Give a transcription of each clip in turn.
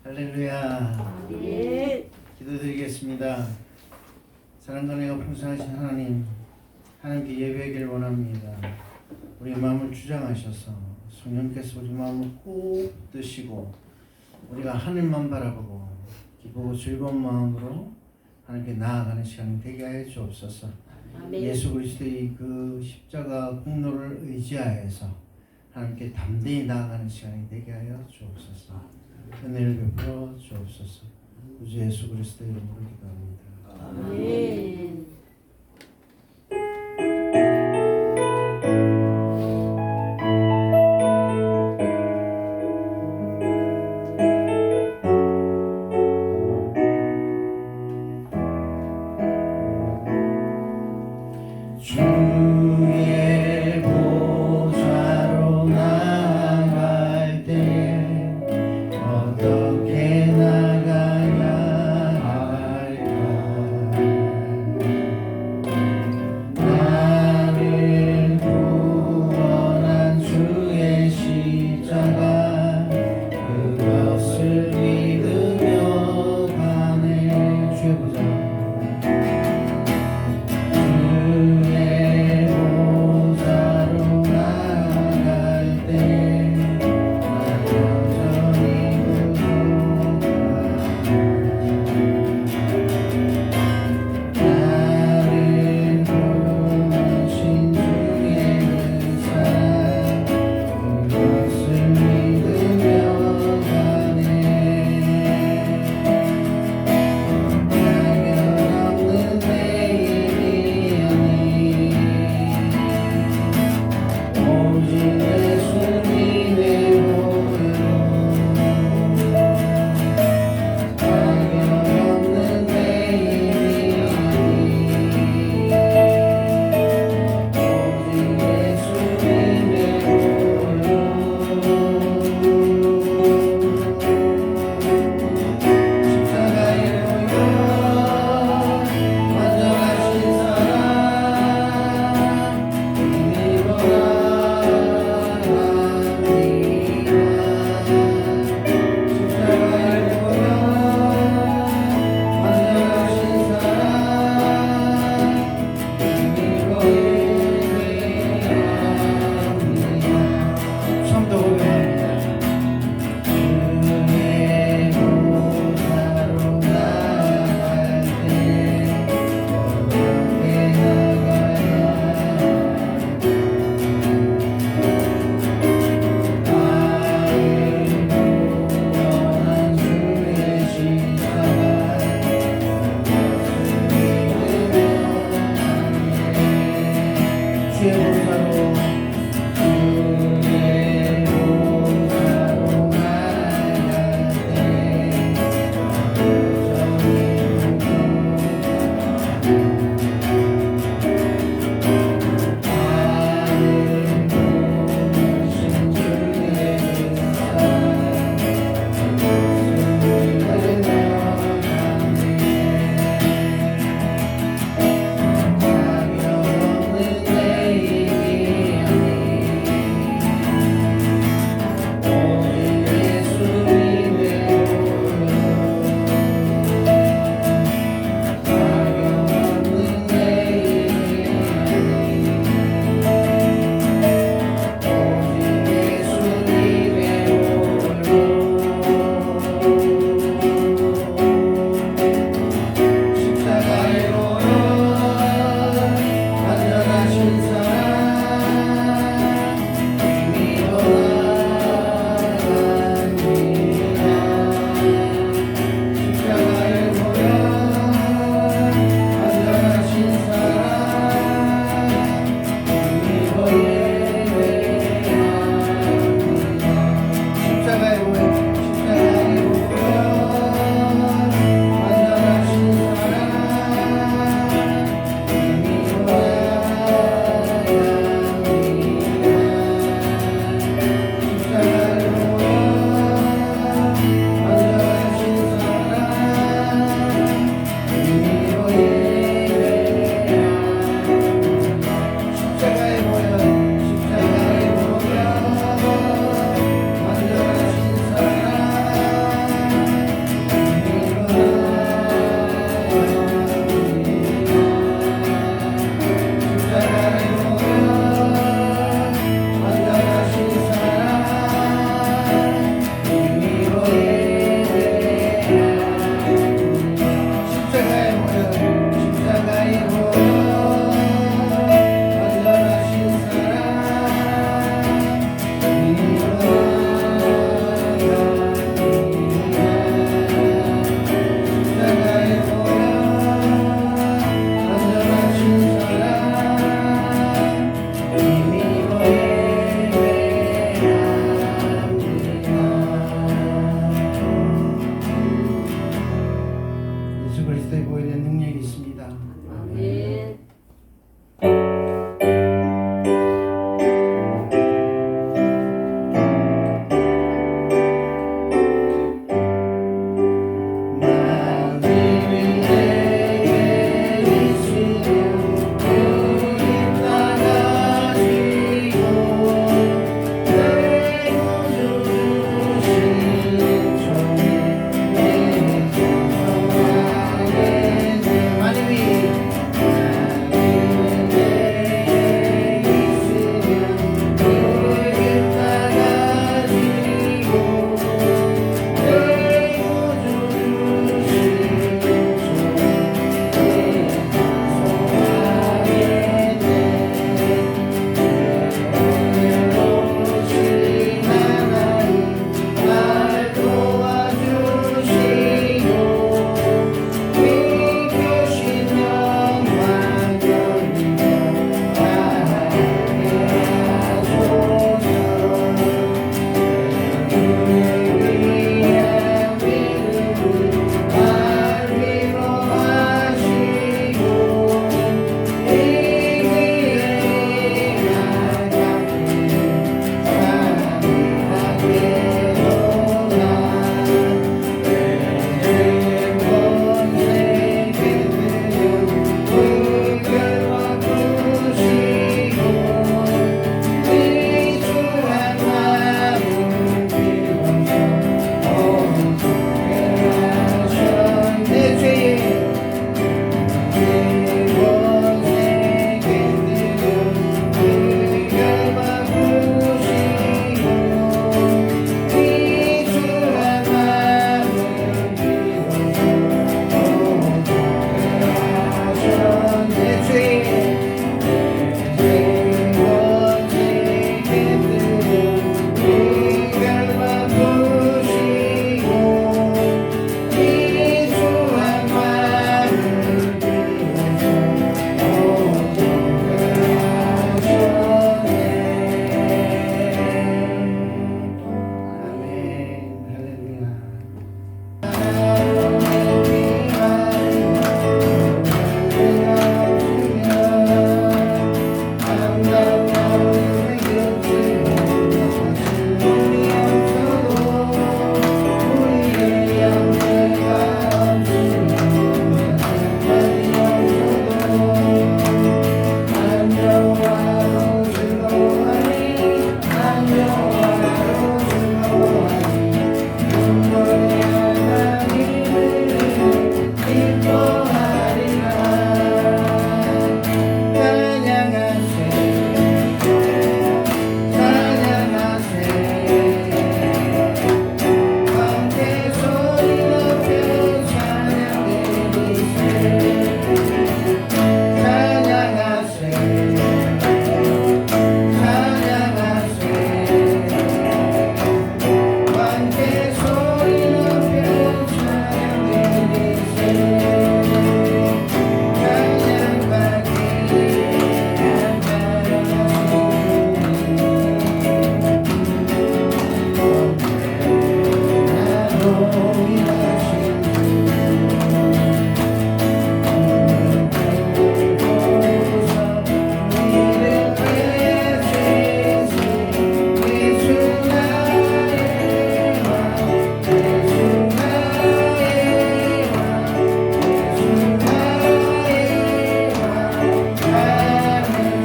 할렐루야. 네. 기도드리겠습니다. 사랑과 은혜가 풍성하신 하나님, 하나님께 예배하기를 원합니다. 우리의 마음을 주장하셔서 성령께서 우리 마음을 꼭 드시고 우리가 하늘만 바라보고 기쁘고 즐거운 마음으로 하나님께 나아가는 시간이 되게 하여 주옵소서. 아멘. 예수 그리스도의 그 십자가 공로를 의지하여서 하나님께 담대히 나아가는 시간이 되게 하여 주옵소서. 은혜를 베풀어 주옵소서. 구주 예수 그리스도 이름으로 기도합니다. 아멘. 주의 보좌로 나아갈 때 어떻게 나가야 할까?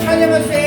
찬양하세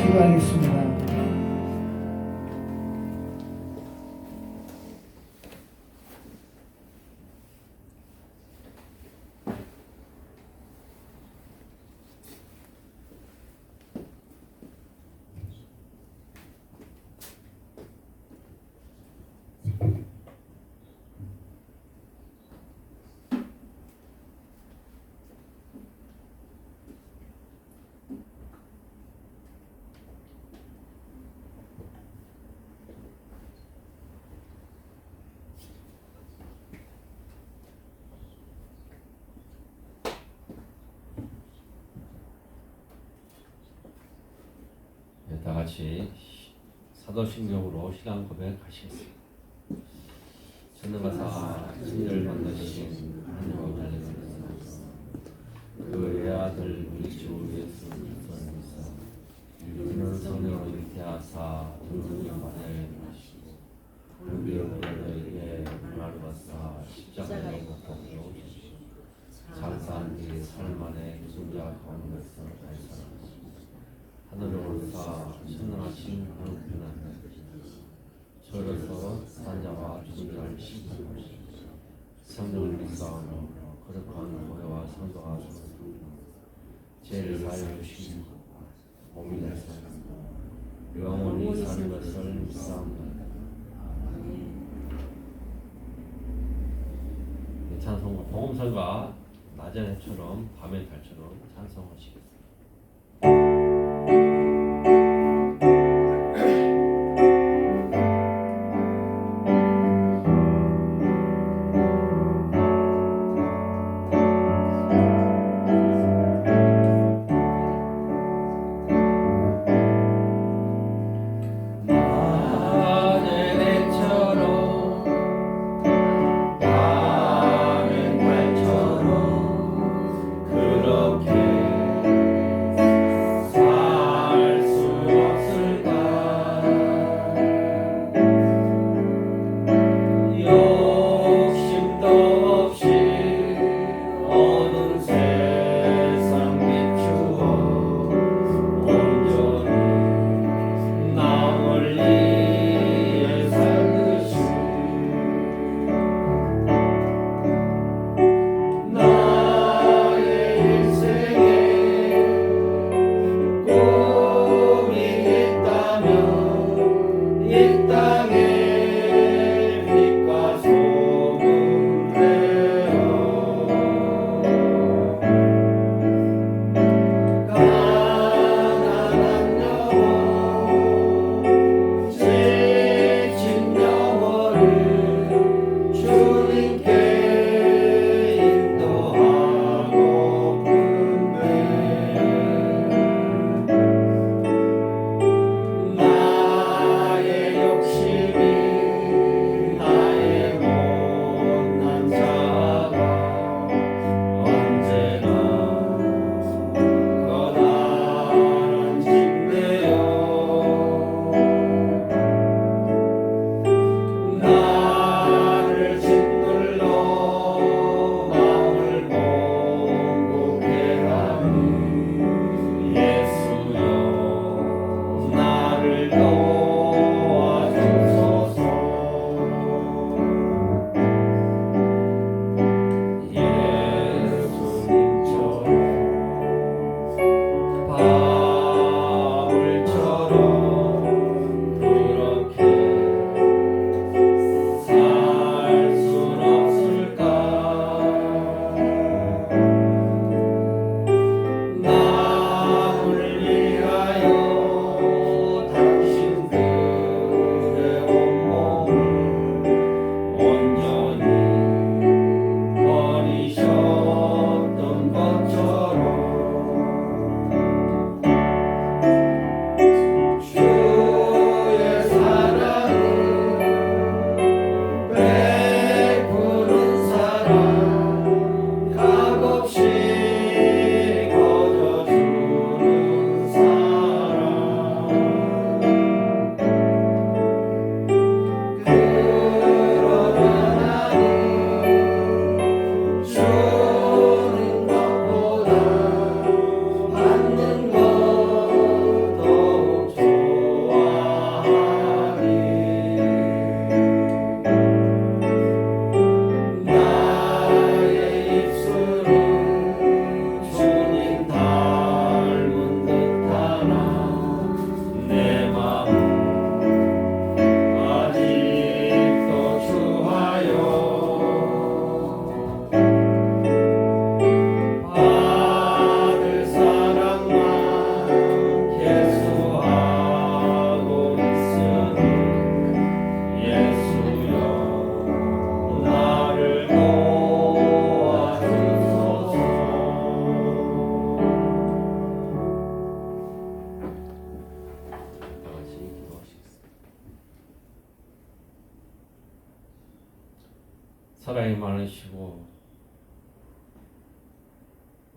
기도하겠습니다. 다 같이 사도신경으로 신앙 고백하시겠습니다. 전능하사 진리를 만나신 하나님의 달려가면서 그 외아들 우리 주 예수 그리스도께서 이는 성령으로 잉태하사 동성녀 마리아에 나시고 우리의 우리에게 고난을 받사 십자가에 못 박혀 장사한 뒤 사흘 만에 죽은 자 가운데서 다시 살아나시고 하늘을 올라 천능하신 하나님께는 저로서 산자와 죽은 자를 심판하시고 성령을 믿사하며 거룩한 보혜와 성도가 죄를 사하여 주시고 몸이 되사 영원히 사는 것을 믿사옵나이다. 찬송가 복음설가 낮은 해처럼 밤의 달처럼 찬송하시겠습니다. 그렇게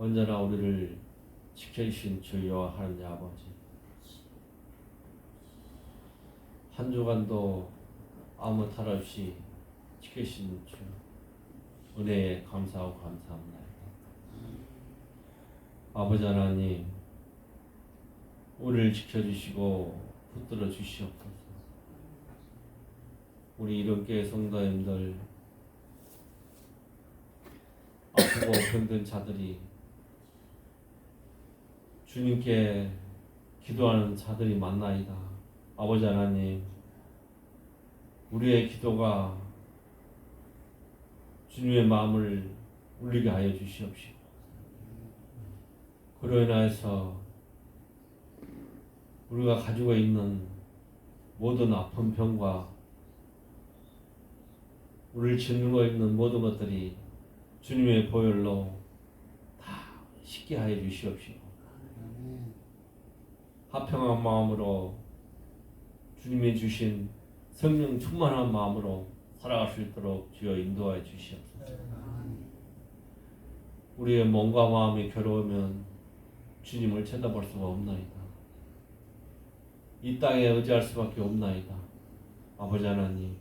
언제나 우리를 지켜주신 주여 하나님 아버지, 한 주간도 아무 탈 없이 지켜주신 주 은혜에 감사하고 감사합니다. 아버지 하나님, 우리를 지켜주시고 붙들어 주시옵소서. 우리 이런교회 성도님들, 아프고 병든 자들이, 주님께 기도하는 자들이 많나이다. 아버지 하나님, 우리의 기도가 주님의 마음을 울리게 하여 주시옵시고, 그로 인하여서 우리가 가지고 있는 모든 아픈 병과 우리를 짓누르고 있는 모든 것들이 주님의 보혈로 다 씻게 하여 주시옵시고, 화평한 마음으로 주님이 주신 성령 충만한 마음으로 살아갈 수 있도록 주여 인도하여 주시옵소서. 우리의 몸과 마음이 괴로우면 주님을 쳐다볼 수가 없나이다. 이 땅에 의지할 수밖에 없나이다. 아버지 하나님,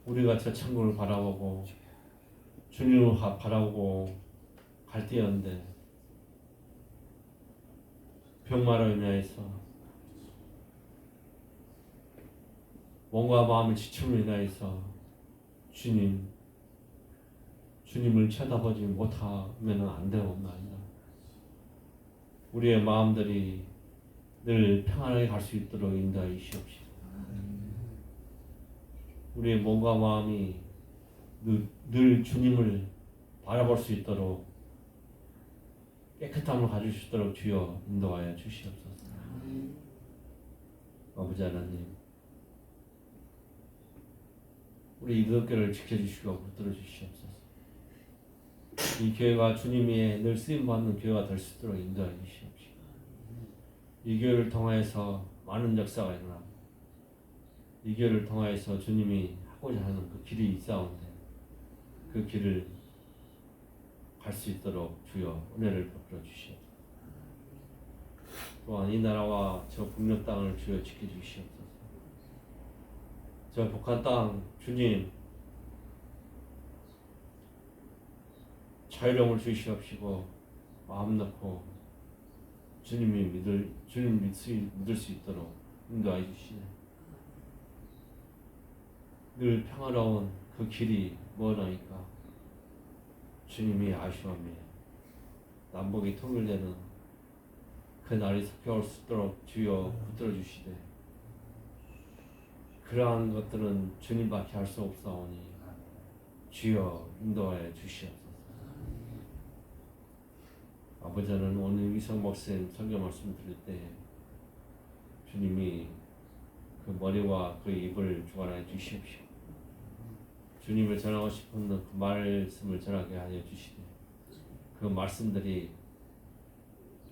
우리가 저 천국을 바라보고 주님을 바라보고 갈 때였는데 병마로 인하여서 몸과 마음을 지침으로 인하여서 주님을 쳐다보지 못하면 안 되옵나이다. 우리의 마음들이 늘 평안하게 갈 수 있도록 인도하여 주시옵시고, 우리의 몸과 마음이 늘 주님을 바라볼 수 있도록 깨끗함을 가질 수 있도록 주여 인도하여 주시옵소서. 아버지 하나님, 우리 이덕교를 지켜주시고 붙들어 주시옵소서. 이 교회가 주님의 늘 쓰임받는 교회가 될 수 있도록 인도하여 주시옵시고, 이 교회를 통하여서 많은 역사가 일어나고, 이 교회를 통하여서 주님이 하고자 하는 그 길이 있사온데 그 길을 갈 수 있도록 주여 은혜를 베풀어 주시옵소서. 또한 이 나라와 저 북녘 땅을 주여 지켜주시옵소서. 저 북한 땅 주님 자유로움을 주시옵시고, 마음 놓고 주님 믿을 수 있도록 인도하여 주시네. 늘 평화로운 그 길이 뭐나니까 주님이 아시오며 남북이 통일되는 그 날이 속해올 수 있도록 주여 붙들어 주시되, 그러한 것들은 주님밖에 할 수 없사오니 주여 인도하여 주시옵소서. 아버지는 오늘 이성 목사님 설교 말씀 드릴 때 주님이 그 머리와 그 입을 주관하여 주시옵시고, 주님을 전하고 싶은 그 말씀을 전하게 하여 주시되, 그 말씀들이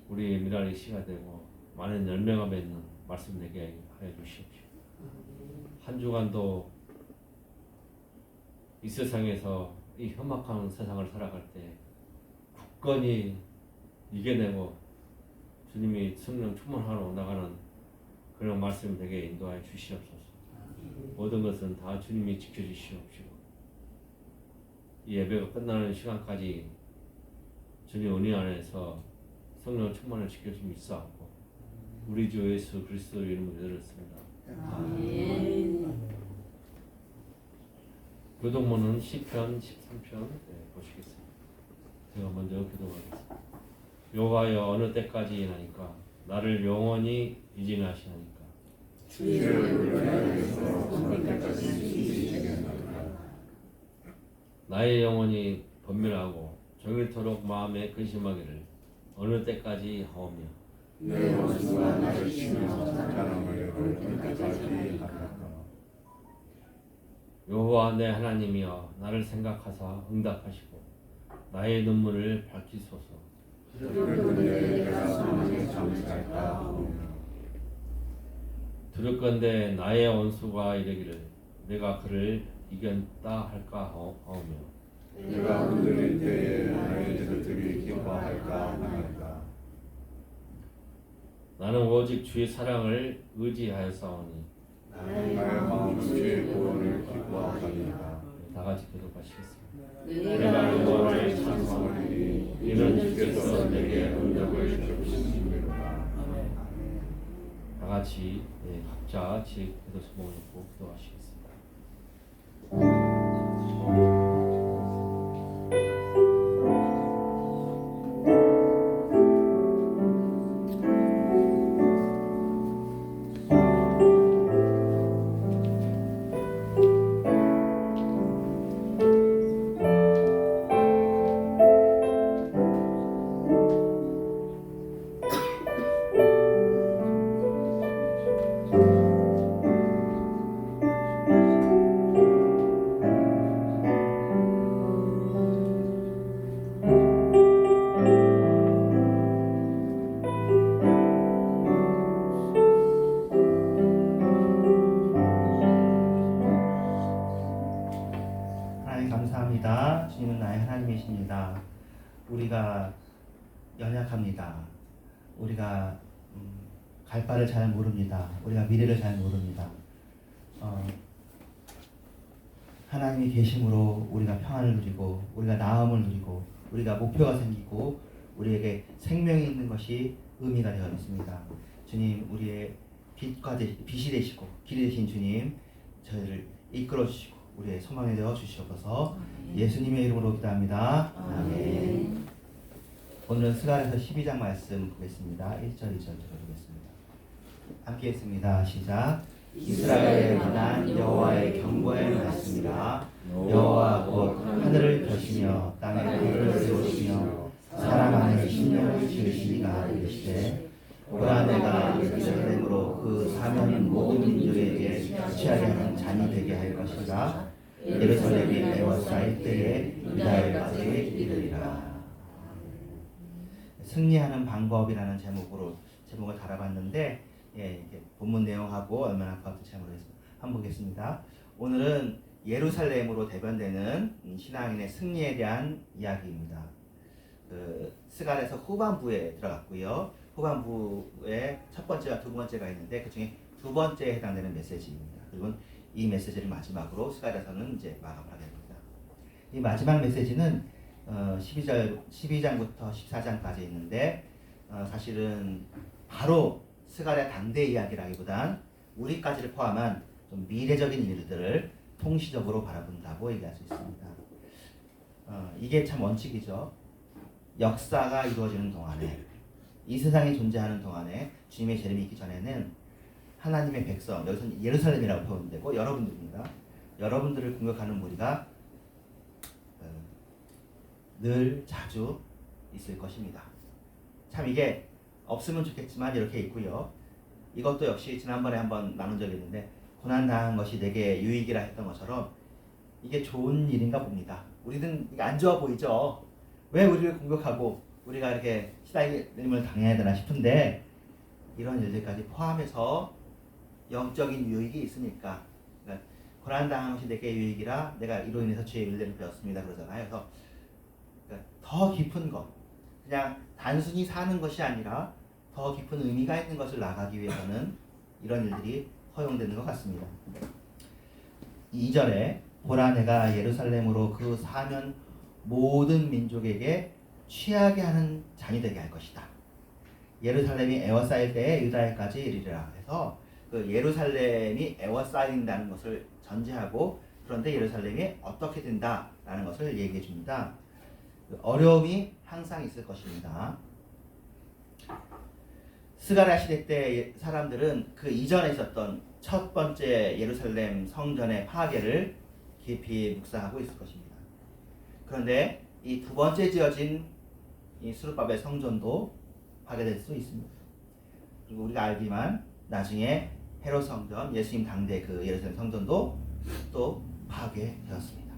우리의 미랄의 씨가 되고 많은 열매가 맺는 말씀 되게 하여 주시옵시고, 한 주간도 이 세상에서 이 험악한 세상을 살아갈 때 굳건히 이겨내고 주님이 성령 충만하러 나가는 그런 말씀 되게 인도하여 주시옵소서. 모든 것은 다 주님이 지켜주시옵시고, 이 예배가 끝나는 시간까지 주님 은혜 안에서 성령 충만을 지켜주심이 있사옵고, 우리 주 예수 그리스도 이름으로 기도했습니다. 아멘. 교동문은 시편 13편 보시겠습니다. 제가 먼저 기도하겠습니다. 여호와여, 어느 때까지 하나니까 나를 영원히 이진하시나니까 나의 영혼이 번민하고 종일토록 마음에 근심하기를 어느 때까지 하오며 내 원수가 나를 치며 자랑을 할 때까지 하라. 여호와 내 하나님이여, 나를 생각하사 응답하시고 나의 눈물을 밝히소서. 그런데 내가 사망에 잠들까 하오며 두렵건대 나의 원수가 이르기를 내가 그를 이겼다 할까 하오며 내가 흔들릴 때에 나의 이들들이 기뻐할까 하나이다. 나는 오직 주의 사랑을 의지하였사오니. 나의 마음은 주의 구원을 기뻐하리이다. 다 같이 교독하시겠습니다. 내가 여호와를 찬송하리니 이는 주께서 내게 능력을 주시느니라. 다 같이 각자 제 기도 제목을 놓고 기도하시겠습니다. 하나님 감사합니다. 주님은 나의 하나님이십니다. 우리가 연약합니다. 우리가 갈 바를 잘 모릅니다. 우리가 미래를 잘 모릅니다. 하나님이 계심으로 우리가 평안을 누리고 우리가 나음을 누리고 우리가 목표가 생기고 우리에게 생명이 있는 것이 의미가 되어 있습니다. 주님, 우리의 빛이 되시고 길이 되신 주님, 저희를 이끌어 주시고 우리의 소망이 되어 주시옵소서. 예수님의 이름으로 기도합니다. 아멘. 오늘은 스가랴서 12장 말씀 보겠습니다. 1절 2절 들어보겠습니다. 함께 했습니다. 시작. 이스라엘에 관한 여호와의 경고의 말씀이라. 여호와 곧 하늘을 펴시며 땅에 하늘을 세우시며 사람 안에 신령을 지으시니가 이르시되 보라 내가 예루살렘으로 그 사면 모든 민족에게 취하게 하는 잔이 되게 할 것이라. 예루살렘이 에워싸일 때에 유다엘까지 이르리라. 승리하는 방법이라는 제목을 달아봤는데, 이게 본문 내용하고 얼마나 가까운 제목을 한번 보겠습니다. 오늘은 예루살렘으로 대변되는 신앙인의 승리에 대한 이야기입니다. 스가랴서 후반부에 들어갔고요. 후반부에 첫 번째와 두 번째가 있는데 그 중에 두 번째에 해당되는 메시지입니다. 그리고 이 메시지를 마지막으로 스가랴서는 이제 마감을 하게 됩니다. 이 마지막 메시지는 12장부터 14장까지 있는데 사실은 바로 스가랴 당대 이야기라기보단 우리까지를 포함한 좀 미래적인 일들을 통시적으로 바라본다고 얘기할 수 있습니다. 이게 참 원칙이죠. 역사가 이루어지는 동안에, 이 세상이 존재하는 동안에 주님의 재림이 있기 전에는 하나님의 백성, 여기서는 예루살렘이라고 표현되고 여러분들입니다. 여러분들을 공격하는 무리가 늘 자주 있을 것입니다. 참 이게 없으면 좋겠지만 이렇게 있고요. 이것도 역시 지난번에 한번 나눈 적이 있는데 고난당한 것이 내게 유익이라 했던 것처럼 이게 좋은 일인가 봅니다. 우리는 이게 안 좋아 보이죠. 왜 우리를 공격하고 우리가 이렇게 시달림을 당해야 되나 싶은데 이런 일들까지 포함해서 영적인 유익이 있으니까, 그러니까 고난당한 것이 내게 유익이라 내가 이로 인해서 주의 윤례를 배웠습니다 그러잖아요. 그래서 그러니까 더 깊은 것, 그냥 단순히 사는 것이 아니라 더 깊은 의미가 있는 것을 나가기 위해서는 이런 일들이 허용되는 것 같습니다. 2절에 보라 내가 예루살렘으로 그 사면 모든 민족에게 취하게 하는 잔이 되게 할 것이다. 예루살렘이 에워싸일 때에 유다엘까지 이르리라 해서 그 예루살렘이 에워싸인다는 것을 전제하고, 그런데 예루살렘이 어떻게 된다라는 것을 얘기해 줍니다. 어려움이 항상 있을 것입니다. 스가랴 시대 때 사람들은 그 이전에 있었던 첫 번째 예루살렘 성전의 파괴를 깊이 묵상하고 있을 것입니다. 그런데 이 두 번째 지어진 이 수르바벨 성전도 파괴될 수 있습니다. 그리고 우리가 알기만 나중에 헤롯 성전, 예수님 당대 그 예루살렘 성전도 또 파괴되었습니다.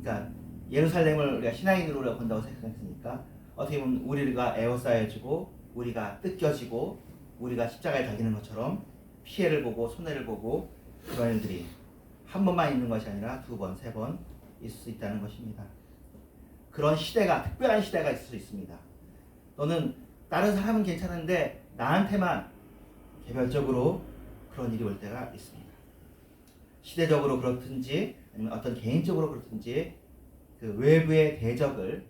그러니까 예루살렘을 우리가 신앙인으로 본다고 생각했으니까 어떻게 보면 우리가 에워싸여지고 우리가 뜯겨지고 우리가 십자가에 달리는 것처럼 피해를 보고 손해를 보고 그런 일들이 한 번만 있는 것이 아니라 두 번, 세 번 있을 수 있다는 것입니다. 그런 시대가, 특별한 시대가 있을 수 있습니다. 또는 다른 사람은 괜찮은데 나한테만 개별적으로 그런 일이 올 때가 있습니다. 시대적으로 그렇든지 아니면 어떤 개인적으로 그렇든지 그 외부의 대적을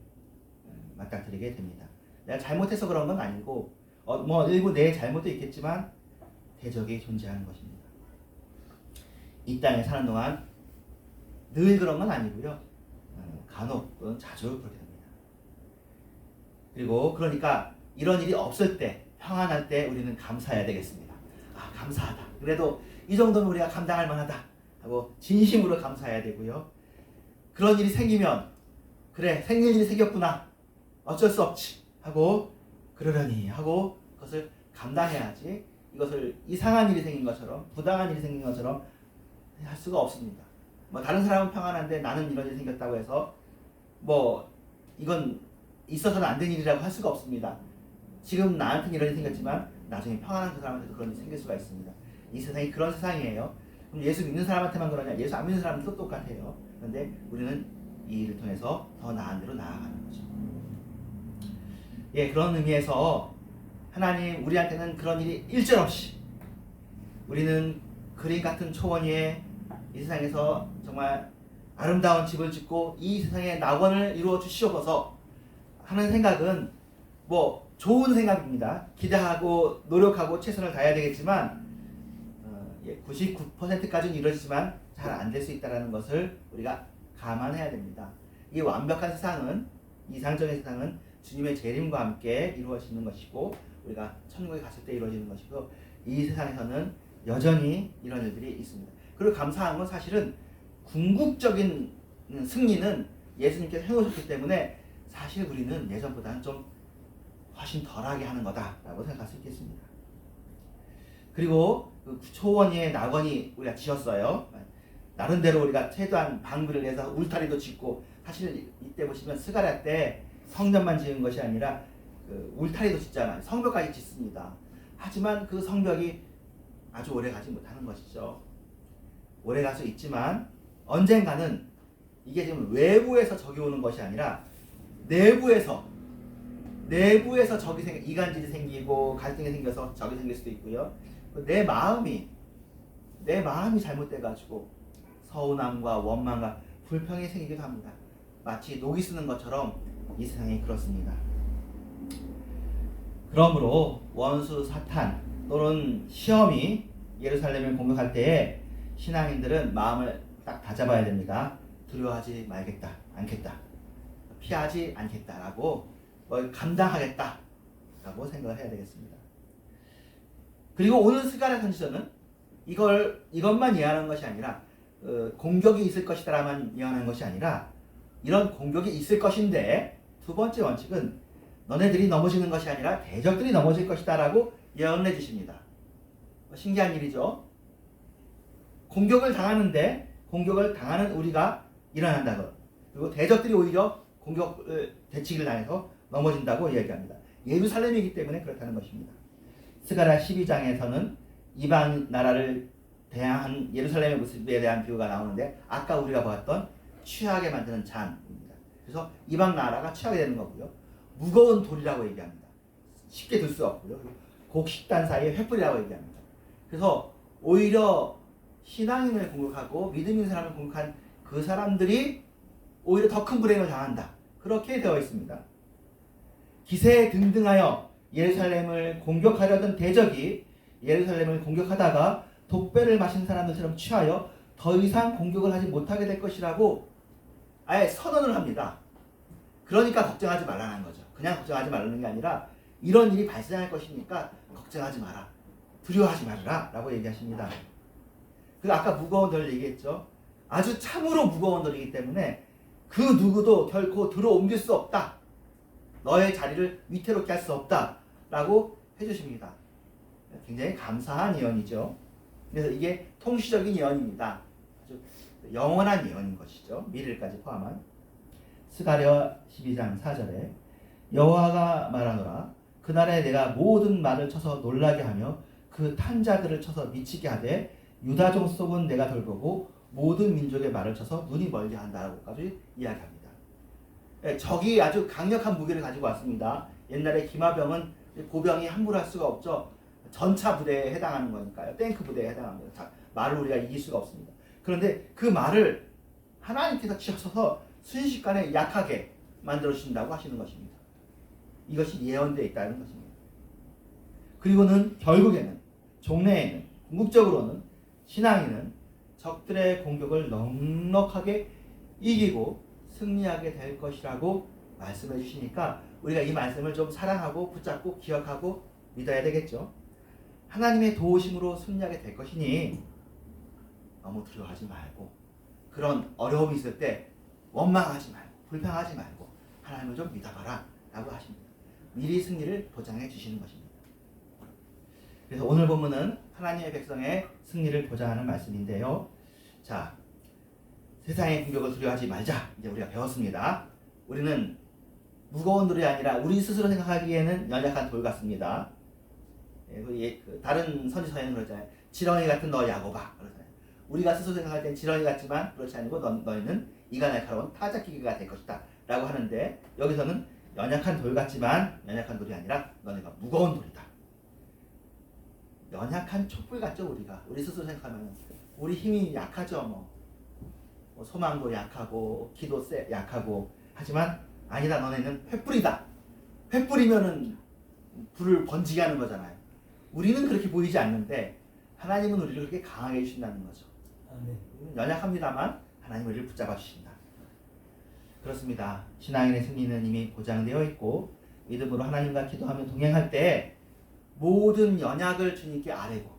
맞닥뜨리게 됩니다. 내가 잘못해서 그런 건 아니고 뭐 일부 내 잘못도 있겠지만 대적이 존재하는 것입니다. 이 땅에 사는 동안 늘 그런 건 아니고요. 간혹 또는 자주 그렇게 됩니다. 그리고 그러니까 이런 일이 없을 때, 평안할 때 우리는 감사해야 되겠습니다. 아, 감사하다. 그래도 이 정도는 우리가 감당할 만하다 하고 진심으로 감사해야 되고요. 그런 일이 생기면 그래, 생길 일이 생겼구나, 어쩔 수 없지 하고 그러려니 하고 그것을 감당해야지, 이것을 이상한 일이 생긴 것처럼, 부당한 일이 생긴 것처럼 할 수가 없습니다. 뭐 다른 사람은 평안한데 나는 이런 일이 생겼다고 해서 뭐 이건 있어서는 안 된 일이라고 할 수가 없습니다. 지금 나한테는 이런 일이 생겼지만 나중에 평안한 그 사람한테도 그런 일이 생길 수가 있습니다. 이 세상이 그런 세상이에요. 그럼 예수 믿는 사람한테만 그러냐? 예수 안 믿는 사람들도 똑같아요. 그런데 우리는 이 일을 통해서 더 나은 데로 나아가는 거죠. 예, 그런 의미에서 하나님 우리한테는 그런 일이 일절없이, 우리는 그림 같은 초원 위에 이 세상에서 정말 아름다운 집을 짓고 이 세상의 낙원을 이루어 주시옵소서 하는 생각은 뭐 좋은 생각입니다. 기대하고 노력하고 최선을 다해야 되겠지만 99%까지는 이루어지지만 잘 안 될 수 있다는 것을 우리가 감안해야 됩니다. 이 완벽한 세상은, 이상적인 세상은 주님의 재림과 함께 이루어지는 것이고 우리가 천국에 갔을 때 이루어지는 것이고, 이 세상에서는 여전히 이런 일들이 있습니다. 그리고 감사한 건 사실은 궁극적인 승리는 예수님께서 해놓으셨기 때문에 사실 우리는 예전보다는 좀 훨씬 덜하게 하는 거다라고 생각할 수 있겠습니다. 그리고 그 초원 위에 낙원이 우리가 지었어요. 나름대로 우리가 최대한 방비를 내서 울타리도 짓고, 사실 이때 보시면 스가랴 때 성전만 지은 것이 아니라 그 울타리도 짓잖아요. 성벽까지 짓습니다. 하지만 그 성벽이 아주 오래 가지 못하는 것이죠. 오래 갈 수 있지만 언젠가는 이게 지금 외부에서 적이 오는 것이 아니라 내부에서 적이 이간질이 생기고 갈등이 생겨서 적이 생길 수도 있고요. 내 마음이 잘못돼가지고 서운함과 원망과 불평이 생기기도 합니다. 마치 녹이 쓰는 것처럼 이 세상이 그렇습니다. 그러므로 원수 사탄 또는 시험이 예루살렘을 공격할 때에 신앙인들은 마음을 딱 다잡아야 됩니다. 두려워하지 않겠다. 피하지 않겠다라고, 뭘 감당하겠다라고 생각을 해야 되겠습니다. 그리고 오늘 스가랴 선지서는 이것만 예언하는 것이 아니라 공격이 있을 것이다라만 예언하는 것이 아니라, 이런 공격이 있을 것인데 두 번째 원칙은 너네들이 넘어지는 것이 아니라 대적들이 넘어질 것이다라고 예언해 주십니다. 신기한 일이죠. 공격을 당하는 우리가 일어난다고, 그리고 대적들이 오히려 공격을 대치기를 당해서 넘어진다고 이야기합니다. 예루살렘이기 때문에 그렇다는 것입니다. 스가랴 12장에서는 이방 나라를 대항한 예루살렘의 모습에 대한 비유가 나오는데, 아까 우리가 보았던 취하게 만드는 잔입니다. 그래서 이방 나라가 취하게 되는 거고요. 무거운 돌이라고 얘기합니다. 쉽게 들 수 없고요. 곡식단 사이에 횃불이라고 얘기합니다. 그래서 오히려 신앙인을 공격하고 믿음 있는 사람을 공격한 그 사람들이 오히려 더 큰 불행을 당한다. 그렇게 되어 있습니다. 기세 등등하여 예루살렘을 공격하려던 대적이 예루살렘을 공격하다가 독배를 마신 사람들처럼 취하여 더 이상 공격을 하지 못하게 될 것이라고 아예 선언을 합니다. 그러니까 걱정하지 말라는 거죠. 그냥 걱정하지 말라는 게 아니라 이런 일이 발생할 것이니까 걱정하지 마라, 두려워하지 말라 라고 얘기하십니다. 그 아까 무거운 돌 얘기했죠. 아주 참으로 무거운 돌이기 때문에 그 누구도 결코 들어 옮길 수 없다, 너의 자리를 위태롭게 할 수 없다 라고 해주십니다. 굉장히 감사한 예언이죠. 그래서 이게 통시적인 예언입니다. 아주 영원한 예언인 것이죠. 미래까지 포함한. 스가랴 12장 4절에 여호와가 말하노라, 그날에 내가 모든 말을 쳐서 놀라게 하며 그 탄자들을 쳐서 미치게 하되 유다종 속은 내가 돌보고 모든 민족의 말을 쳐서 눈이 멀게 한다라고까지 이야기합니다. 예, 적이 아주 강력한 무기를 가지고 왔습니다. 옛날에 기마병은 보병이 함부로 할 수가 없죠. 전차 부대에 해당하는 거니까요. 탱크 부대에 해당합니다. 말을 우리가 이길 수가 없습니다. 그런데 그 말을 하나님께서 치셔서 순식간에 약하게 만들어 주신다고 하시는 것입니다. 이것이 예언되어 있다는 것입니다. 그리고는 결국에는 종래에는 궁극적으로는 신앙인은 적들의 공격을 넉넉하게 이기고 승리하게 될 것이라고 말씀해 주시니까 우리가 이 말씀을 좀 사랑하고 붙잡고 기억하고 믿어야 되겠죠. 하나님의 도우심으로 승리하게 될 것이니 너무 두려워하지 말고 그런 어려움이 있을 때 원망하지 말고 불평하지 말고 하나님을 좀 믿어봐라 라고 하십니다. 미리 승리를 보장해 주시는 것입니다. 그래서 오늘 본문은 하나님의 백성의 승리를 보장하는 말씀인데요. 자, 세상의 공격을 두려워하지 말자. 이제 우리가 배웠습니다. 우리는 무거운 돌이 아니라 우리 스스로 생각하기에는 연약한 돌 같습니다. 다른 선지서에는 그러잖아요. 지렁이 같은 너 야곱아. 그러잖아요. 우리가 스스로 생각할 땐 지렁이 같지만 그렇지 않고 너희는 이가 날카로운 타작기계가 될 것이다 라고 하는데 여기서는 연약한 돌 같지만 연약한 돌이 아니라 너네가 무거운 돌이다. 연약한 촛불 같죠. 우리 스스로 생각하면 우리 힘이 약하죠. 뭐 소망도 약하고 기도 약하고 하지만 아니다. 너네는 횃불이다. 횃불이면은 불을 번지게 하는 거잖아요. 우리는 그렇게 보이지 않는데 하나님은 우리를 그렇게 강하게 해주신다는 거죠. 연약합니다만 하나님은 우리를 붙잡아 주신다. 그렇습니다. 신앙인의 승리는 이미 보장되어 있고 믿음으로 하나님과 기도하며 동행할 때 모든 연약을 주님께 아뢰고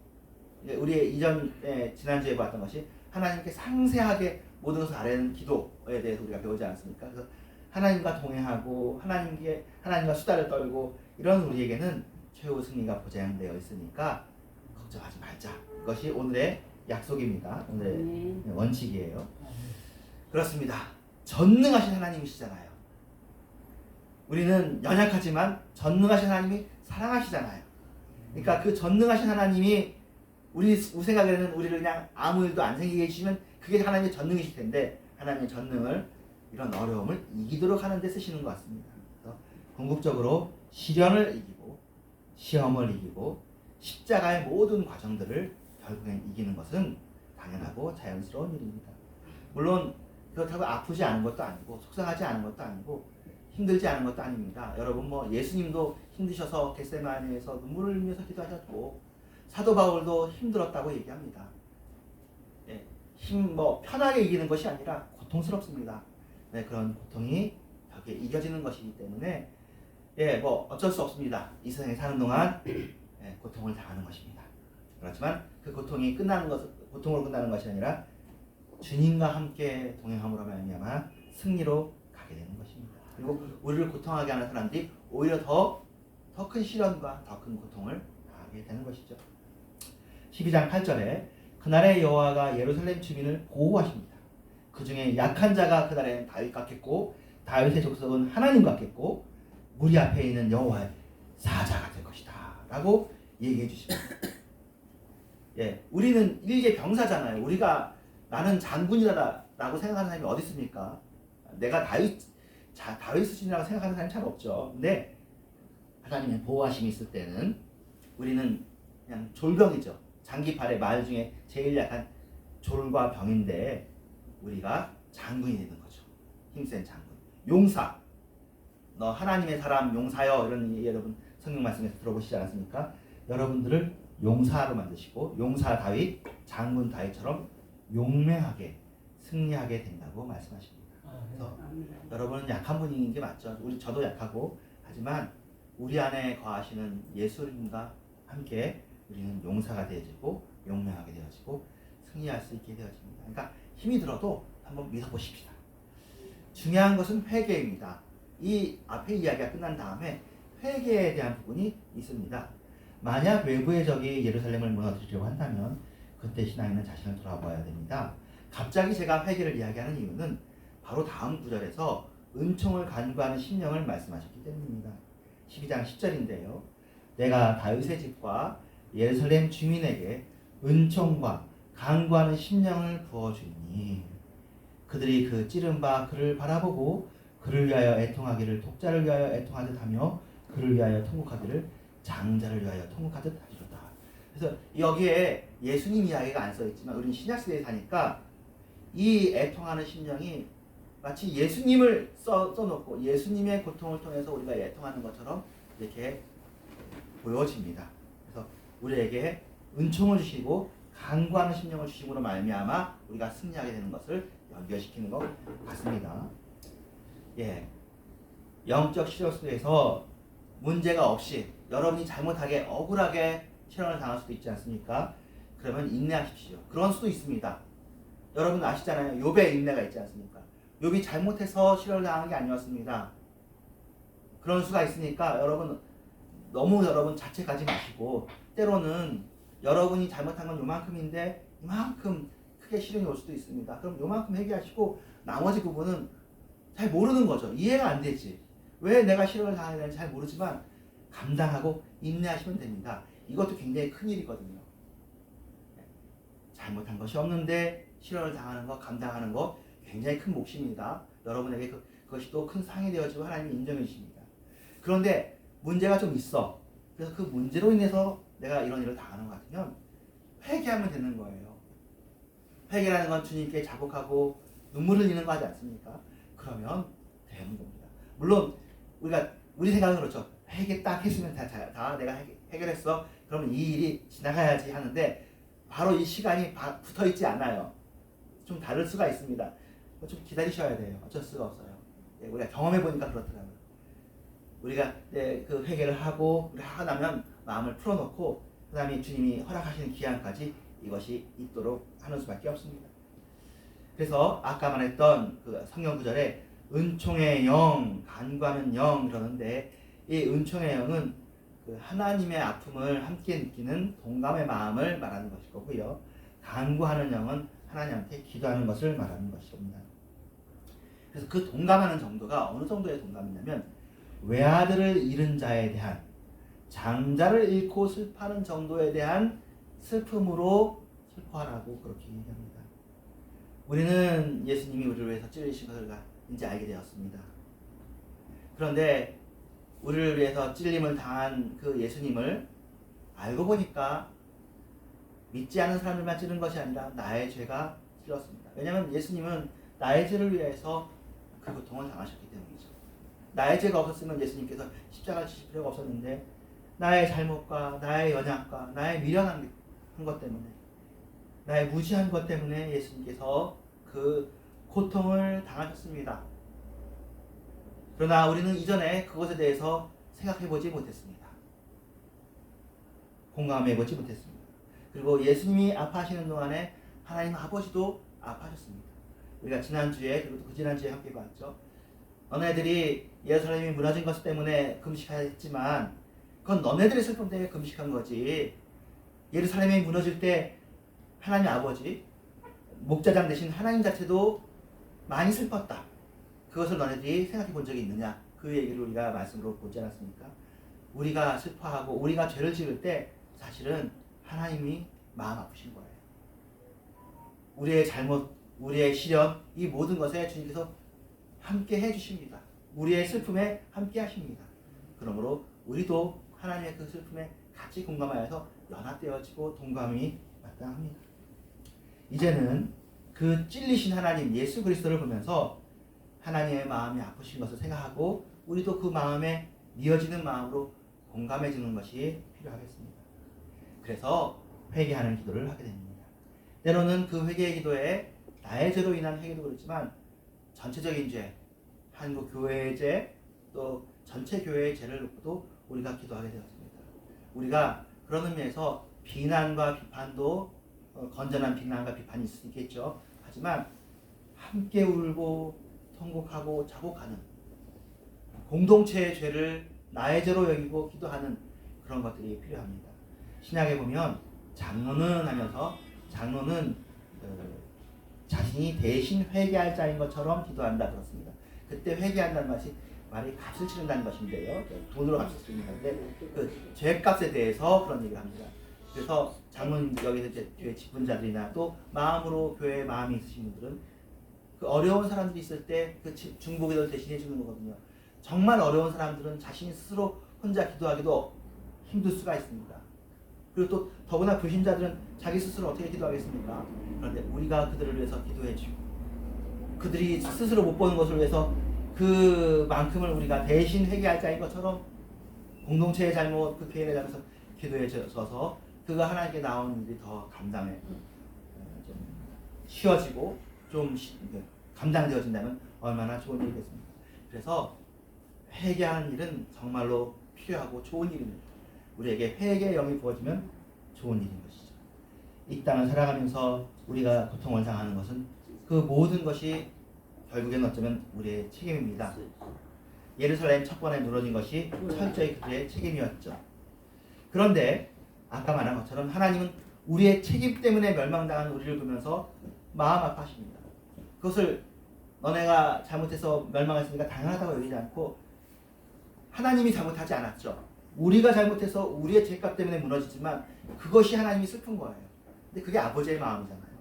우리 이전에 지난주에 봤던 것이 하나님께 상세하게 모든 것을 아뢰는 기도에 대해서 우리가 배우지 않았습니까? 그래서 하나님과 동행하고 하나님과 수다를 떨고 이런 우리에게는 최후 승리가 보장되어 있으니까 걱정하지 말자. 이것이 오늘의 약속입니다. 오늘의 원칙이에요. 그렇습니다. 전능하신 하나님이시잖아요. 우리는 연약하지만 전능하신 하나님이 사랑하시잖아요. 그러니까 그 전능하신 하나님이 우리 생각에는 우리를 그냥 아무 일도 안 생기게 해주시면 그게 하나님의 전능이실 텐데 하나님의 전능을 이런 어려움을 이기도록 하는 데 쓰시는 것 같습니다. 그래서 궁극적으로 시련을 이기고 시험을 이기고 십자가의 모든 과정들을 결국엔 이기는 것은 당연하고 자연스러운 일입니다. 물론 그렇다고 아프지 않은 것도 아니고 속상하지 않은 것도 아니고 힘들지 않은 것도 아닙니다. 여러분 예수님도 힘드셔서 겟세마네에서 눈물을 흘리면서 기도하셨고 사도 바울도 힘들었다고 얘기합니다. 편하게 이기는 것이 아니라 고통스럽습니다. 그런 고통이 벽에 이겨지는 것이기 때문에 어쩔 수 없습니다. 이 세상에 사는 동안 고통을 당하는 것입니다. 그렇지만 그 고통이 고통으로 끝나는 것이 아니라 주님과 함께 동행함으로 말미암아 승리로 가게 되는 것입니다. 그리고 우리를 고통하게 하는 사람들이 오히려 더 큰 시련과 더 큰 고통을 당하게 되는 것이죠. 12장 8절에 그날에 여호와가 예루살렘 주민을 보호하십니다. 그 중에 약한 자가 그날에는 다윗 같겠고 다윗의 족속은 하나님 같겠고 무리 앞에 있는 여호와의 사자가 될 것이다 라고 얘기해 주십니다. 우리는 일개 병사잖아요. 우리가 나는 장군이다라고 생각하는 사람이 어디 있습니까? 내가 다윗 수준이라고 생각하는 사람이 잘 없죠. 근데 하나님의 보호하심이 있을 때는 우리는 그냥 졸병이죠. 장기팔의 말 중에 제일 약한 졸과 병인데 우리가 장군이 되는 거죠. 힘센 장군. 용사. 너 하나님의 사람 용사여 이런 얘기 여러분 성경 말씀에서 들어보시지 않았습니까? 여러분들을 용사로 만드시고 용사 다윗, 장군 다윗처럼 용맹하게 승리하게 된다고 말씀하십니다. 그래서 여러분은 약한 분인 게 맞죠. 저도 약하고 하지만 우리 안에 거하시는 예수님과 함께 우리는 용사가 되어지고 용맹하게 되어지고 승리할 수 있게 되어집니다. 그러니까 힘이 들어도 한번 믿어보십시다. 중요한 것은 회개입니다. 이 앞에 이야기가 끝난 다음에 회개에 대한 부분이 있습니다. 만약 외부의 적이 예루살렘을 무너뜨리려고 한다면 그때 신앙인은 자신을 돌아봐야 됩니다. 갑자기 제가 회개를 이야기하는 이유는 바로 다음 구절에서 은총을 간구하는 심령을 말씀하셨기 때문입니다. 12장 10절인데요. 내가 다윗의 집과 예루살렘 주민에게 은총과 간구하는 심령을 부어주니 하나님이 그들이 그 찌른 바 그를 바라보고 그를 위하여 애통하기를 독자를 위하여 애통하듯 하며 그를 위하여 통곡하기를 장자를 위하여 통곡하듯 하리로다. 그래서 여기에 예수님 이야기가 안 써있지만 우리는 신약시대에 사니까 이 애통하는 심령이 마치 예수님을 써놓고 예수님의 고통을 통해서 우리가 애통하는 것처럼 이렇게 보여집니다. 그래서 우리에게 은총을 주시고 간구하는 심령을 주심으로 말미암아 우리가 승리하게 되는 것을 연결시키는 것 같습니다. 예, 영적 시련 속에서 문제가 없이 여러분이 잘못하게 억울하게 시련을 당할 수도 있지 않습니까? 그러면 인내하십시오. 그런 수도 있습니다. 여러분 아시잖아요. 욥의 인내가 있지 않습니까? 욥이 잘못해서 시련을 당한 게 아니었습니다. 그런 수가 있으니까 여러분 자책하지 마시고 때로는 여러분이 잘못한 건 요만큼인데 이만큼 크게 시련이 올 수도 있습니다. 그럼 요만큼 회개하시고 나머지 부분은 잘 모르는 거죠. 이해가 안 되지. 왜 내가 시련을 당하게 되는지 잘 모르지만 감당하고 인내하시면 됩니다. 이것도 굉장히 큰 일이거든요. 잘못한 것이 없는데 시련을 당하는 것, 감당하는 것 굉장히 큰 몫입니다. 여러분에게 그것이 또 큰 상이 되어지고 하나님이 인정해 주십니다. 그런데 문제가 좀 있어. 그래서 그 문제로 인해서 내가 이런 일을 당하는 것 같으면 회개하면 되는 거예요. 회개라는 건 주님께 자복하고 눈물을 흘리는 거 하지 않습니까? 그러면 되는 겁니다. 물론 우리 생각은 그렇죠. 회개 딱 했으면 다 내가 해결했어. 그러면 이 일이 지나가야지 하는데 바로 이 시간이 붙어 있지 않아요. 좀 다를 수가 있습니다. 좀 기다리셔야 돼요. 어쩔 수가 없어요. 우리가 경험해 보니까 그렇더라고요. 우리가 그 회개를 하고 나면 마음을 풀어놓고 그 다음에 주님이 허락하시는 기한까지 이것이 있도록 하는 수밖에 없습니다. 그래서 아까 말했던 그 성경 구절에 은총의 영, 간구하는 영 그러는데 이 은총의 영은 그 하나님의 아픔을 함께 느끼는 동감의 마음을 말하는 것일 거고요. 간구하는 영은 하나님한테 기도하는 것을 말하는 것입니다. 그래서 그 동감하는 정도가 어느 정도의 동감이냐면 외아들을 잃은 자에 대한 장자를 잃고 슬퍼하는 정도에 대한 슬픔으로 슬퍼하라고 그렇게 얘기합니다. 우리는 예수님이 우리를 위해서 찔리신 것을 이제 알게 되었습니다. 그런데 우리를 위해서 찔림을 당한 그 예수님을 알고 보니까 믿지 않은 사람들만 찌른 것이 아니라 나의 죄가 찔렀습니다. 왜냐하면 예수님은 나의 죄를 위해서 그 고통을 당하셨기 때문이죠. 나의 죄가 없었으면 예수님께서 십자가를 지실 필요가 없었는데 나의 잘못과 나의 연약과 나의 미련한 것 때문에 나의 무지한 것 때문에 예수님께서 그 고통을 당하셨습니다. 그러나 우리는 이전에 그것에 대해서 생각해보지 못했습니다. 공감해보지 못했습니다. 그리고 예수님이 아파하시는 동안에 하나님 아버지도 아파하셨습니다. 우리가 지난주에 그리고 그 지난주에 함께 봤죠. 너네들이 예루살렘이 무너진 것 때문에 금식했지만 그건 너네들의 슬픔 때문에 금식한 거지. 예루살렘이 무너질 때 하나님 아버지 목자장 되신 하나님 자체도 많이 슬펐다. 그것을 너네들이 생각해 본 적이 있느냐? 그 얘기를 우리가 말씀으로 보지 않았습니까? 우리가 슬퍼하고 우리가 죄를 지을 때 사실은 하나님이 마음 아프신 거예요. 우리의 잘못, 우리의 시련, 이 모든 것에 주님께서 함께 해주십니다. 우리의 슬픔에 함께 하십니다. 그러므로 우리도 하나님의 그 슬픔에 같이 공감하여서 연합되어지고 동감이 마땅합니다. 이제는 그 찔리신 하나님 예수 그리스도를 보면서 하나님의 마음이 아프신 것을 생각하고 우리도 그 마음에 미어지는 마음으로 공감해주는 것이 필요하겠습니다. 그래서 회개하는 기도를 하게 됩니다. 때로는 그 회개의 기도에 나의 죄로 인한 회개도 그렇지만 전체적인 죄, 한국 교회의 죄, 또 전체 교회의 죄를 놓고도 우리가 기도하게 되었습니다. 우리가 그런 의미에서 비난과 비판도 건전한 비난과 비판이 있을 수 있겠죠. 하지만 함께 울고 통곡하고 자복하는 공동체의 죄를 나의 죄로 여기고 기도하는 그런 것들이 필요합니다. 신약에 보면 장로는 하면서 장로는 자신이 대신 회개할 자인 것처럼 기도한다 그렇습니다. 그때 회개한다는 말이 값을 치른다는 것인데요. 돈으로 값을 치르는 건데 그 죄값에 대해서 그런 얘기를 합니다. 그래서 장로님 여기서 이제 교회 직분자들이나 또 마음으로 교회에 마음이 있으신 분들은 그 어려운 사람들이 있을 때 그 중보기도를 대신해 주는 거거든요. 정말 어려운 사람들은 자신이 스스로 혼자 기도하기도 힘들 수가 있습니다. 그리고 또 더구나 불신자들은 자기 스스로 어떻게 기도하겠습니까? 그런데 우리가 그들을 위해서 기도해 주고 그들이 스스로 못 보는 것을 위해서 그만큼을 우리가 대신 회개할 자인 것처럼 공동체의 잘못, 그 교회의 잘못을 기도해 줘서 그가 하나님께 나오는 일이 더 감당해 좀 쉬워지고 좀 감당되어진다면 얼마나 좋은 일이겠습니까? 그래서 회개하는 일은 정말로 필요하고 좋은 일입니다. 우리에게 회개의 영이 부어지면 좋은 일인 것이죠. 이 땅을 살아가면서 우리가 고통을 당하는 것은 그 모든 것이 결국에는 어쩌면 우리의 책임입니다. 예루살렘 첫 번에 무너진 것이 철저히 그들의 책임이었죠. 그런데 아까 말한 것처럼 하나님은 우리의 책임 때문에 멸망당한 우리를 보면서 마음 아파하십니다. 그것을 너네가 잘못해서 멸망했으니까 당연하다고 여기지 않고 하나님이 잘못하지 않았죠. 우리가 잘못해서 우리의 죄값 때문에 무너지지만 그것이 하나님이 슬픈 거예요. 근데 그게 아버지의 마음이잖아요.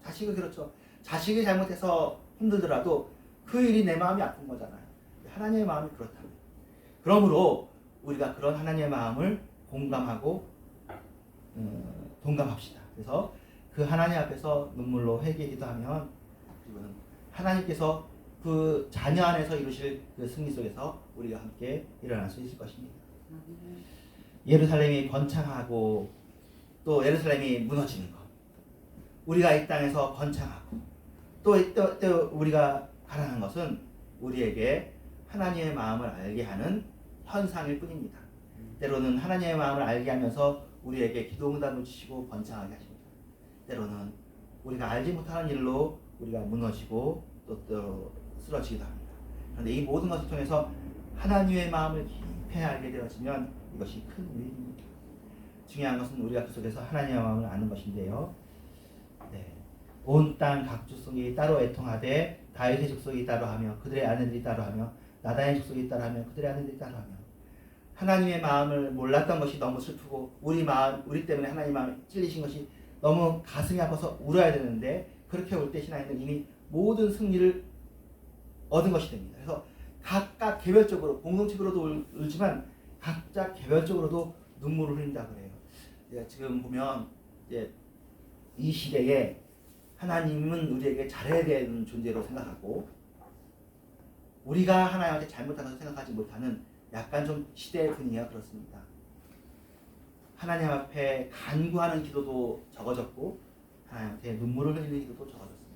자식이 그렇죠. 자식이 잘못해서 힘들더라도 그 일이 내 마음이 아픈 거잖아요. 하나님의 마음이 그렇답니다. 그러므로 우리가 그런 하나님의 마음을 공감하고 동감합시다. 그래서 그 하나님 앞에서 눈물로 회개기도 하면 그리고는 하나님께서 그 자녀 안에서 이루실 그 승리 속에서 우리가 함께 일어날 수 있을 것입니다. 예루살렘이 번창하고 또 예루살렘이 무너지는 것, 우리가 이 땅에서 번창하고 또 우리가 바라는 것은 우리에게 하나님의 마음을 알게 하는 현상일 뿐입니다. 때로는 하나님의 마음을 알게 하면서 우리에게 기도응답을 주시고 번창하게 하십니다. 때로는 우리가 알지 못하는 일로 우리가 무너지고 또 쓰러지기도 합니다. 그런데 이 모든 것을 통해서 하나님의 마음을 깊이 알게 되어지면 이것이 큰 유익입니다. 중요한 것은 우리가 그 속에서 하나님의 마음을 아는 것인데요. 온 땅 각 족속이 따로 애통하되 다윗의 족속이 따로 하며 그들의 아내들이 따로 하며 나단의 족속이 따로 하며 그들의 아내들이 따로 하며 하나님의 마음을 몰랐던 것이 너무 슬프고 우리 때문에 하나님의 마음이 찔리신 것이 너무 가슴이 아파서 울어야 되는데 그렇게 울 때 신앙인은 이미 모든 승리를 얻은 것이 됩니다. 그래서 각각 개별적으로 공동체로도 울지만 각자 개별적으로도 눈물을 흘린다 그래요. 지금 보면 이제 이 시대에 하나님은 우리에게 잘해야 되는 존재로 생각하고 우리가 하나님한테 잘못한 것을 생각하지 못하는 약간 좀 시대의 분위기가 그렇습니다. 하나님 앞에 간구하는 기도도 적어졌고 하나님한테 눈물을 흘리는 기도도 적어졌습니다.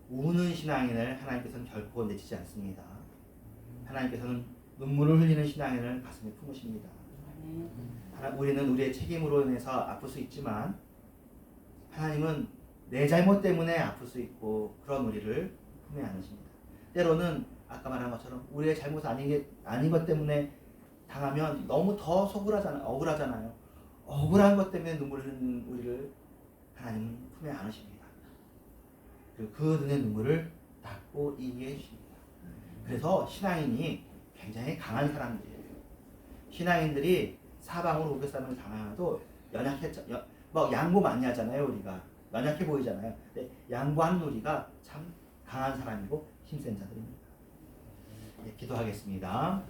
우는 신앙인을 하나님께서는 결코 내치지 않습니다. 하나님께서는 눈물을 흘리는 신앙인을 가슴에 품으십니다. 우리는 우리의 책임으로 인해서 아플 수 있지만 하나님은 내 잘못 때문에 아플 수 있고 그런 우리를 품에 안으십니다. 때로는 아까 말한 것처럼 우리의 잘못 아닌 것 때문에 당하면 너무 더 억울하잖아요. 억울한 것 때문에 눈물을 흘리는 우리를 하나님은 품에 안으십니다. 그리고 그 눈의 눈물을 닦고 이기게 해주십니다. 그래서 신앙인이 굉장히 강한 사람들이에요. 신앙인들이 사방으로 우겨싸움을 당하도 연약했죠. 양보 많이 하잖아요. 우리가 연약해 보이잖아요. 근데 양보하는 우리가 참 강한 사람이고 힘센 자들입니다. 기도하겠습니다.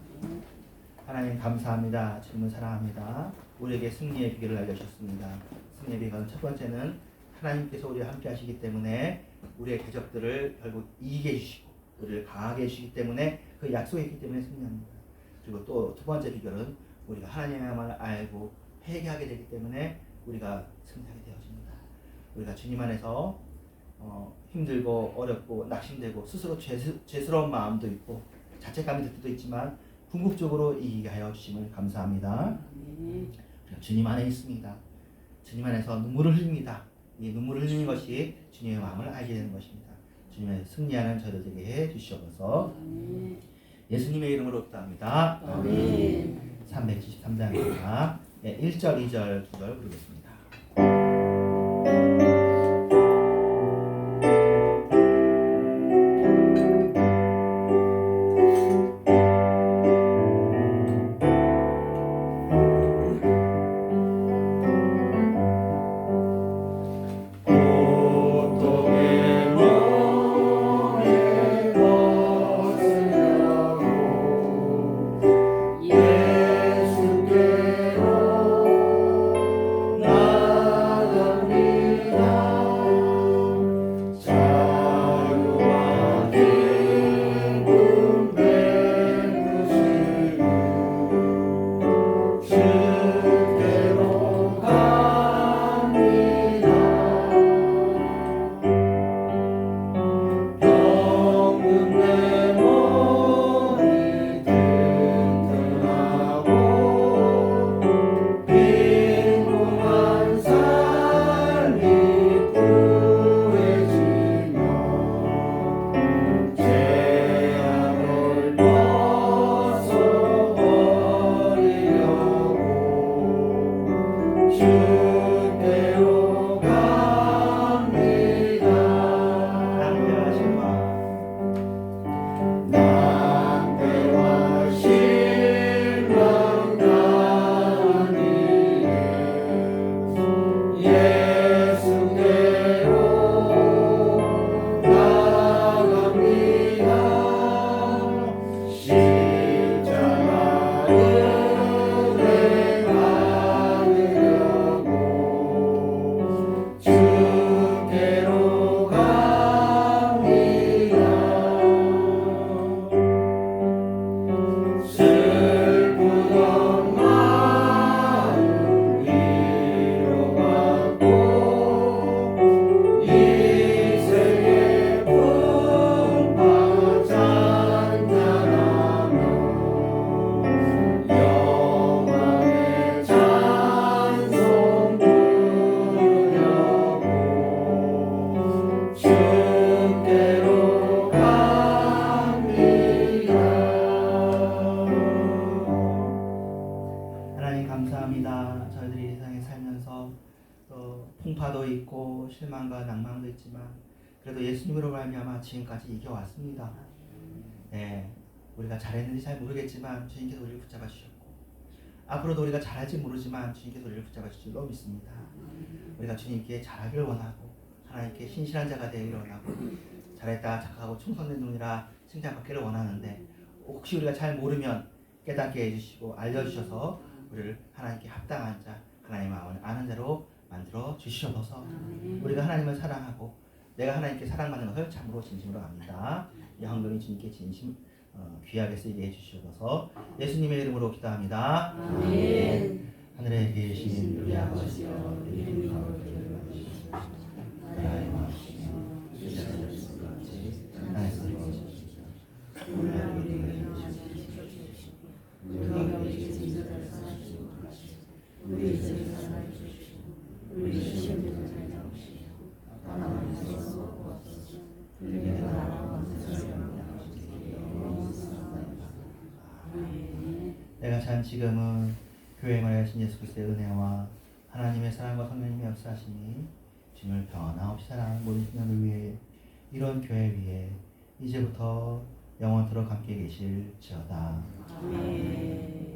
하나님 감사합니다. 주님을 사랑합니다. 우리에게 승리의 비결을 알려주셨습니다. 승리의 비결은 첫 번째는 하나님께서 우리와 함께 하시기 때문에 우리의 궤적들을 결국 이기게 해주시고 우리를 강하게 해주시기 때문에 그 약속이 있기 때문에 승리합니다. 그리고 또 두 번째 비결은 우리가 하나님의 마음을 알고 회개하게 되기 때문에 우리가 승리하게 되어집니다. 우리가 주님 안에서 힘들고 어렵고 낙심되고 스스로 죄스러운 마음도 있고 자책감이 들 때도 있지만 궁극적으로 이기게 하여 주심을 감사합니다. 주님 안에 있습니다. 주님 안에서 눈물을 흘립니다. 이 눈물을 흘리는 것이 주님의 마음을 알게 되는 것입니다. 주님의 승리하는 저를 되게 해 주시옵소서. 예수님의 이름으로 기도합니다. 373장입니다. 1절, 2절, 9절 부르겠습니다. 풍파도 있고 실망과 낭망도 있지만 그래도 예수님으로 말미암아 지금까지 이겨왔습니다. 네, 우리가 잘했는지 잘 모르겠지만 주님께서 우리를 붙잡아 주셨고 앞으로도 우리가 잘할지 모르지만 주님께서 우리를 붙잡아 주실 줄로 믿습니다. 우리가 주님께 잘하기를 원하고 하나님께 신실한 자가 되기를 원하고 잘했다 착하고 충성된 종이라 칭찬받기를 원하는데 혹시 우리가 잘 모르면 깨닫게 해주시고 알려주셔서 우리를 하나님께 합당한 자 하나님의 마음을 아는 자로 만들어 주시옵소서. 우리가 하나님을 사랑하고 내가 하나님께 사랑받는 것을 참으로 진심으로 압니다. 이 헌금이 주님께 진심 귀하게 쓰이게 해주시옵소서. 예수님의 이름으로 기도합니다. 아멘. 하늘에 계신 우리 아버지여 이름이 거룩히 여겨주시옵소서. 나라의 마음이시며 주시옵소서. 땅에서 이루어지시옵소서. 오늘 우리에게 주시옵소서. 우리가 우리에게 진저를 사하시고 우리 죄를 사하여 주시고 우리 시험에 들지 마시고 다만 예수께서 없어서 우리에게 나라와 권세를 내가 참 지금은 교회 말하신 예수 그리스도의 은혜와 하나님의 사랑과 성령님의 역사하시니 주님을 변함없이 사랑하는 모든 신령을 위해 이런 교회 위에 이제부터 영원토록 함께 계실지어다. 아멘.